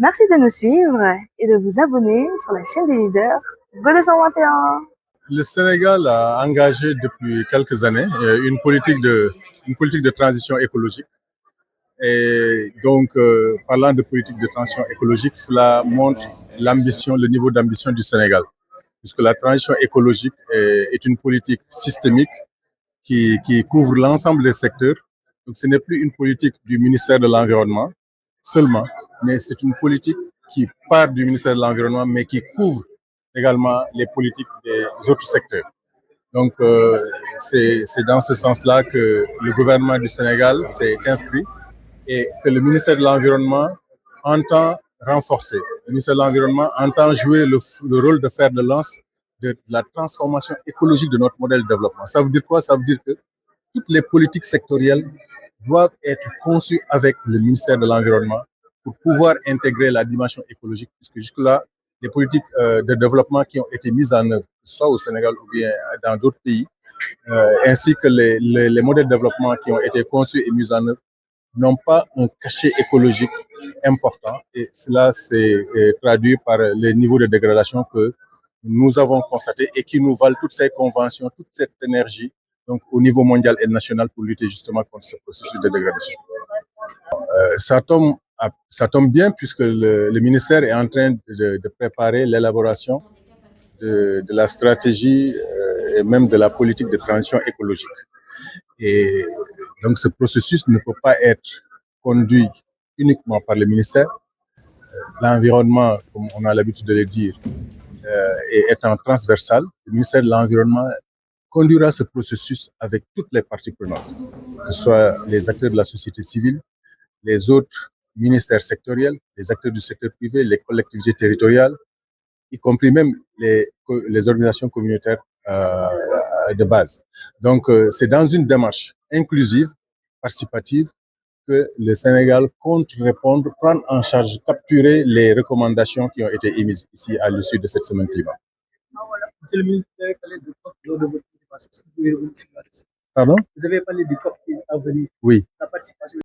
Merci de nous suivre et de vous abonner sur la chaîne des leaders Go221. Le Sénégal a engagé depuis quelques années une politique de transition écologique. Et donc, parlant de politique de transition écologique, cela montre l'ambition, le niveau d'ambition du Sénégal. Puisque la transition écologique est une politique systémique qui couvre l'ensemble des secteurs. Donc, ce n'est plus une politique du ministère de l'Environnement seulement, mais c'est une politique qui part du ministère de l'Environnement, mais qui couvre également les politiques des autres secteurs. Donc, c'est dans ce sens-là que le gouvernement du Sénégal s'est inscrit et que le ministère de l'Environnement entend renforcer. Le ministère de l'Environnement entend jouer le rôle de fer de lance de la transformation écologique de notre modèle de développement. Ça veut dire quoi? Ça veut dire que toutes les politiques sectorielles doivent être conçues avec le ministère de l'Environnement pour pouvoir intégrer la dimension écologique, puisque jusque-là, les politiques de développement qui ont été mises en œuvre, que ce soit au Sénégal ou bien dans d'autres pays, ainsi que les modèles de développement qui ont été conçus et mis en œuvre, n'ont pas un cachet écologique important, et cela s'est traduit par les niveaux de dégradation que nous avons constatés et qui nous valent toutes ces conventions, toute cette énergie donc au niveau mondial et national pour lutter justement contre ce processus de dégradation. Ça tombe bien puisque le ministère est en train de préparer l'élaboration de la stratégie et même de la politique de transition écologique. Et donc ce processus ne peut pas être conduit uniquement par le ministère. L'environnement, comme on a l'habitude de le dire, étant transversal, le ministère de l'Environnement conduira ce processus avec toutes les parties prenantes, que ce soit les acteurs de la société civile, les autres ministères sectoriels, les acteurs du secteur privé, les collectivités territoriales, y compris même les organisations communautaires de base. Donc, c'est dans une démarche inclusive, participative, que le Sénégal compte répondre, prendre en charge, capturer les recommandations qui ont été émises ici à l'issue de cette semaine climat. Monsieur le ministre, vous avez parlé de COP lors de votre participation. Pardon? Vous avez parlé du COP à venir. Oui. La participation